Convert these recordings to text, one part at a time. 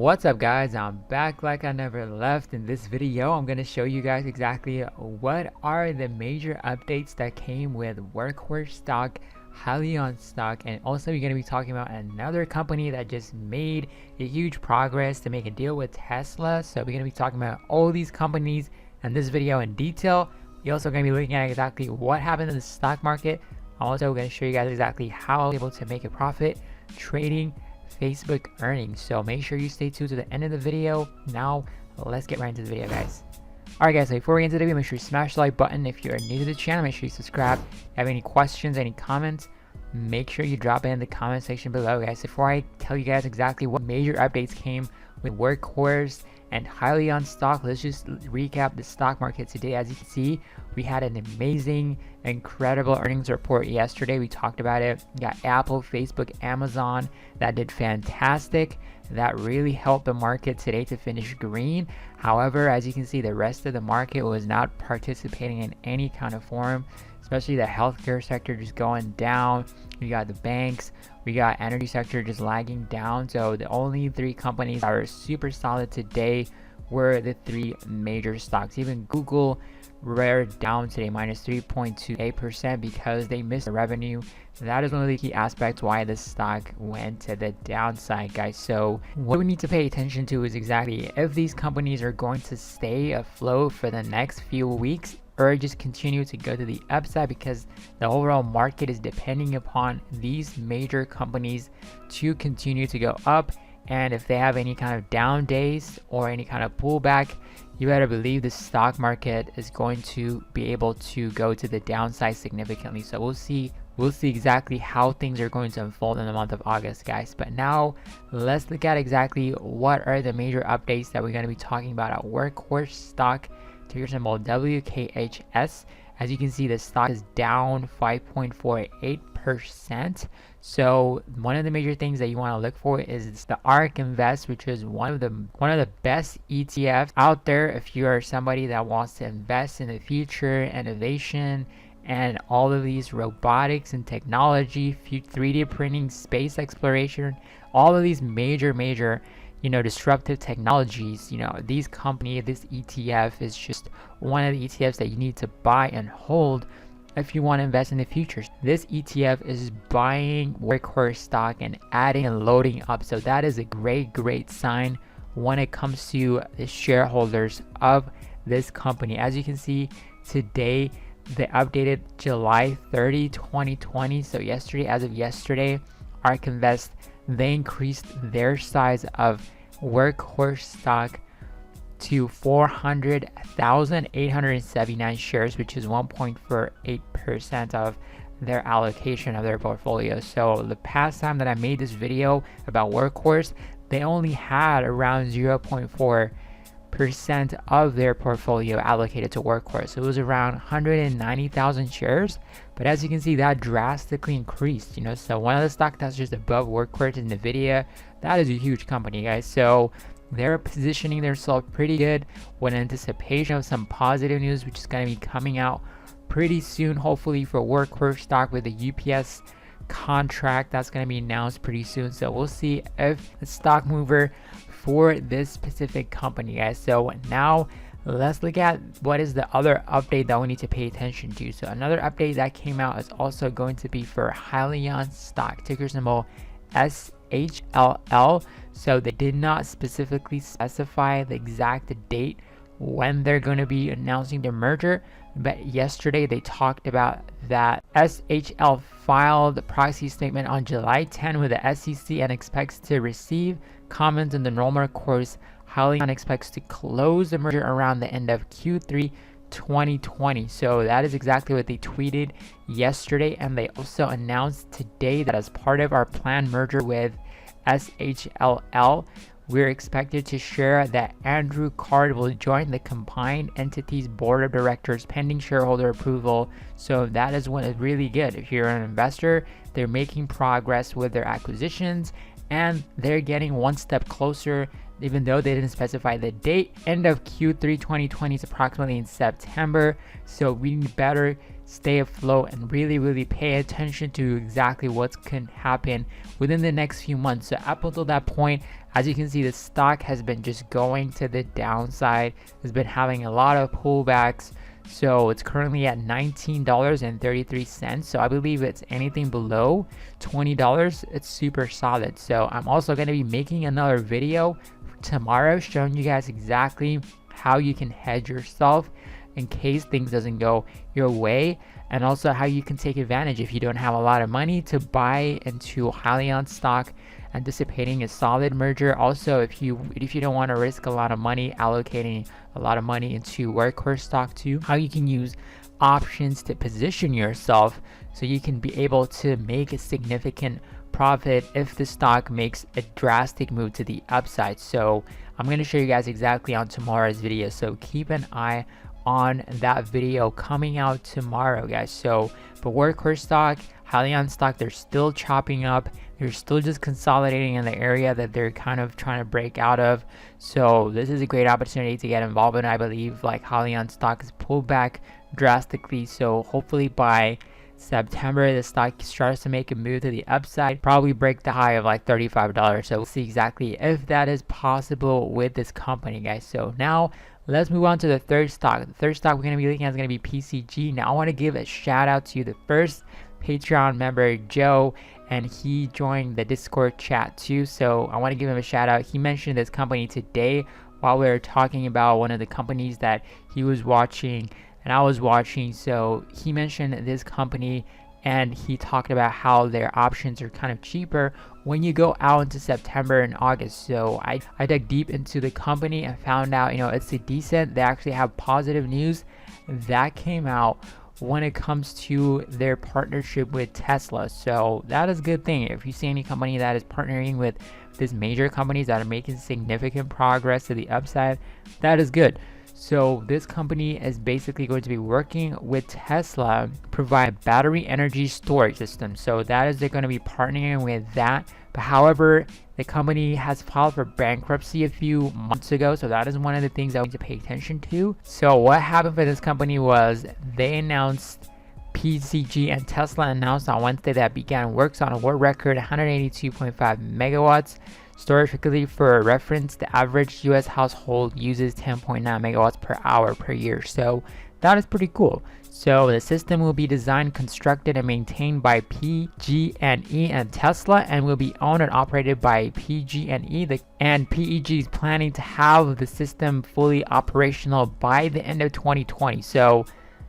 What's up guys, I'm back like I never left. In this video I'm going to show you guys exactly what are the major updates that came with Workhorse stock, Hyliion stock, and also we're going to be talking about another company that just made a huge progress to make a deal with Tesla. So we're going to be talking about all these companies in this video in detail. We're also going to be looking at exactly what happened in the stock market. I'm also going to show you guys exactly how I was able to make a profit trading Facebook earnings. So make sure you stay tuned to the end of the video. Now let's get right into the video, guys. Alright guys, so before we get into the video, make sure you smash the like button. If you're new to the channel, make sure you subscribe. If you have any questions, any comments, make sure you drop it in the comment section below, guys. Before I tell you guys exactly what major updates came with Workhorse and Hyliion stock, let's just recap the stock market today. As you can see, we had an amazing, incredible earnings report yesterday. We talked about it. We got Apple, Facebook, Amazon that did fantastic. That really helped the market today to finish green. However, as you can see, the rest of the market was not participating in any kind of form, especially the healthcare sector just going down. We got the banks, we got energy sector just lagging down. So the only three companies that are super solid today were the three major stocks. Even Google were down today, minus 3.28%, because they missed the revenue. That is one of the key aspects why the stock went to the downside, guys. So what we need to pay attention to is exactly if these companies are going to stay afloat for the next few weeks or just continue to go to the upside, because the overall market is depending upon these major companies to continue to go up. And if they have any kind of down days or any kind of pullback, you better believe the stock market is going to be able to go to the downside significantly. So we'll see exactly how things are going to unfold in the month of August, guys. But now let's look at exactly what are the major updates that we're going to be talking about at Workhorse stock, ticker symbol WKHS. As you can see, the stock is down 5.48%. So one of the major things that you want to look for is the Ark Invest, which is one of the best ETFs out there if you are somebody that wants to invest in the future, innovation, and all of these robotics and technology, 3D printing, space exploration, all of these major disruptive technologies. These companies, this ETF is just one of the ETFs that you need to buy and hold if you want to invest in the future. This ETF is buying Workhorse stock and adding and loading up. So that is a great sign when it comes to the shareholders of this company. As you can see today, they updated July 30, 2020. So yesterday, as of yesterday, Ark Invest, they increased their size of Workhorse stock to 400,879 shares, which is 1.48% of their allocation of their portfolio. So the past time that I made this video about Workhorse, they only had around 0.4% of their portfolio allocated to Workhorse. So it was around 190,000 shares. But as you can see, that drastically increased. So one of the stocks that's just above Workhorse is Nvidia. That is a huge company, guys. So they're positioning themselves pretty good with anticipation of some positive news, which is going to be coming out pretty soon, hopefully, for Workhorse stock with the UPS contract that's going to be announced pretty soon. So we'll see if the stock mover for this specific company, guys. So now let's look at what is the other update that we need to pay attention to. So another update that came out is also going to be for Hyliion stock, ticker symbol SHLL. So they did not specifically specify the exact date when they're going to be announcing the merger, but yesterday they talked about that SHL filed the proxy statement on July 10 with the SEC and expects to receive comments in the normal course. Hyliion expects to close the merger around the end of Q3 2020. So that is exactly what they tweeted yesterday, and they also announced today that as part of our planned merger with SHLL, we're expected to share that Andrew Card will join the combined entity's board of directors pending shareholder approval. So that is what is really good. If you're an investor, they're making progress with their acquisitions and they're getting one step closer, even though they didn't specify the date. End of Q3 2020 is approximately in September. So we better stay afloat and really pay attention to exactly what can happen within the next few months. So up until that point, As you can see, the stock has been just going to the downside. It's been having a lot of pullbacks. So it's currently at $19.33. So I believe it's anything below $20, it's super solid. So I'm also going to be making another video tomorrow showing you guys exactly how you can hedge yourself in case things doesn't go your way, and also how you can take advantage if you don't have a lot of money to buy into Hyliion stock, anticipating a solid merger. Also, if you don't want to risk a lot of money allocating a lot of money into Workhorse stock too, how you can use options to position yourself so you can be able to make a significant profit if the stock makes a drastic move to the upside. So I'm going to show you guys exactly on tomorrow's video, so keep an eye on that video coming out tomorrow, guys. So for Workhorse stock, Hyliion stock, they're still chopping up. They're still just consolidating in the area that they're kind of trying to break out of. So this is a great opportunity to get involved in. I believe like Hyliion stock is pulled back drastically. So hopefully by September, the stock starts to make a move to the upside, probably break the high of like $35. So we'll see exactly if that is possible with this company, guys. So now let's move on to the third stock. The third stock we're going to be looking at is going to be PCG. Now I want to give a shout out to the first Patreon member, Joe, and he joined the Discord chat too. So I want to give him a shout out. He mentioned this company today while we were talking about one of the companies that he was watching and I was watching. So he mentioned this company and he talked about how their options are kind of cheaper when you go out into September and August. So I dug deep into the company and found out, it's a decent. They actually have positive news that came out when it comes to their partnership with Tesla. So that is a good thing. If you see any company that is partnering with these major companies that are making significant progress to the upside, that is good. So this company is basically going to be working with Tesla, provide battery energy storage system. So that is, they're going to be partnering with that. But however, the company has filed for bankruptcy a few months ago. So that is one of the things I want to pay attention to. So what happened for this company was they announced, PCG and Tesla announced on Wednesday that began works on a world record 182.5 megawatts storage facility. For reference, the average US household uses 10.9 megawatts per hour per year. So that is pretty cool. So the system will be designed, constructed, and maintained by PG&E and Tesla, and will be owned and operated by PG&E. And PEG is planning to have the system fully operational by the end of 2020. So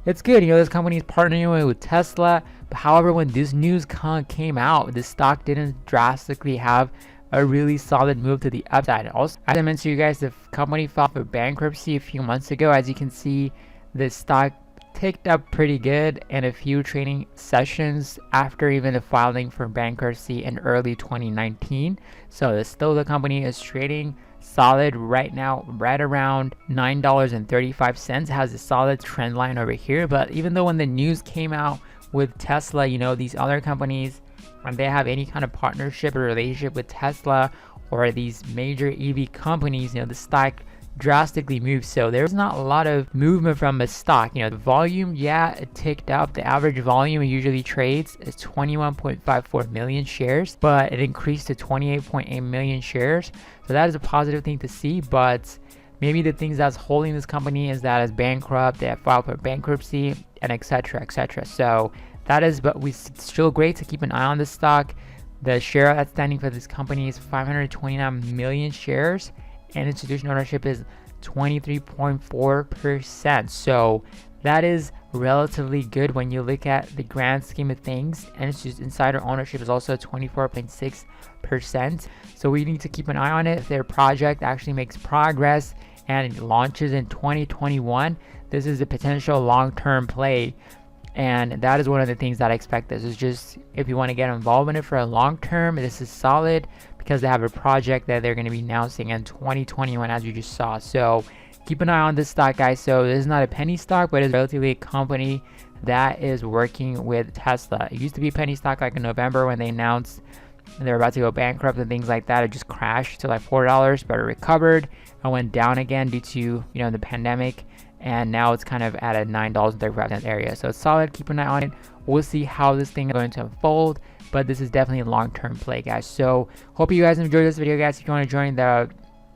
it's good. This company is partnering with Tesla. But however, when this news came out, the stock didn't drastically have a really solid move to the upside. Also, as I mentioned to you guys, the company filed for bankruptcy a few months ago. As you can see, the stock ticked up pretty good in a few trading sessions after even the filing for bankruptcy in early 2019. So still the company is trading solid right now, right around $9.35. Has a solid trend line over here. But even though when the news came out with Tesla, these other companies, when they have any kind of partnership or relationship with Tesla or these major EV companies, the stock drastically moves. So there's not a lot of movement from the stock. The volume, it ticked up. The average volume it usually trades is 21.54 million shares, but it increased to 28.8 million shares. So that is a positive thing to see. But maybe the things that's holding this company is that it's bankrupt, they have filed for bankruptcy, and etc. etc. So that is, but it's still great to keep an eye on this stock. The share outstanding for this company is 529 million shares, and institutional ownership is 23.4%. So that is relatively good when you look at the grand scheme of things. And it's just insider ownership is also 24.6%. So we need to keep an eye on it. If their project actually makes progress and it launches in 2021, this is a potential long-term play. And that is one of the things that I expect. This is just, if you want to get involved in it for a long term, this is solid because they have a project that they're going to be announcing in 2021, as you just saw. So keep an eye on this stock, guys. So this is not a penny stock, but it's relatively a company that is working with Tesla. It used to be a penny stock like in November when they announced they're about to go bankrupt and things like that. It just crashed to like $4, but it recovered and went down again due to the pandemic and now it's kind of at a $9.35 area. So it's solid. Keep an eye on it. We'll see how this thing is going to unfold, but this is definitely a long-term play, guys. So hope you guys enjoyed this video, guys. If you want to join the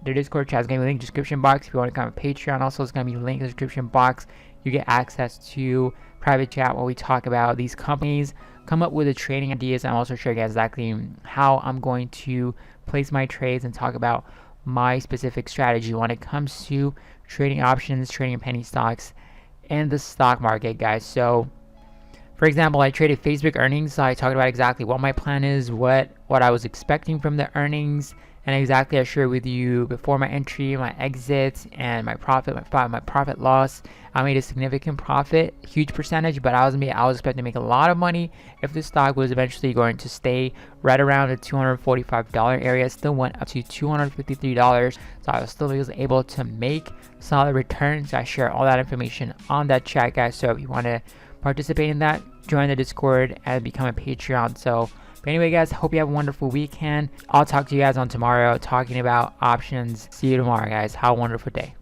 Discord chat, it's going to be linked in the description box. If you want to come to Patreon, also it's going to be linked in the description box. You get access to private chat where we talk about these companies, come up with the trading ideas, and also show you guys exactly how I'm going to place my trades and talk about my specific strategy when it comes to trading options, trading penny stocks, and the stock market, guys. So for example, I traded Facebook earnings, so I talked about exactly what my plan is, what I was expecting from the earnings, and exactly I shared with you before my entry, my exit, and my profit, my profit loss. I made a significant profit, huge percentage, but I was expecting to make a lot of money if the stock was eventually going to stay right around the $245 area. It still went up to $253, so I was still able to make solid returns. I share all that information on that chat, guys. So if you want to participate in that, join the Discord and become a Patreon. So but anyway, guys, hope you have a wonderful weekend. I'll talk to you guys on tomorrow talking about options. See you tomorrow, guys. Have a wonderful day.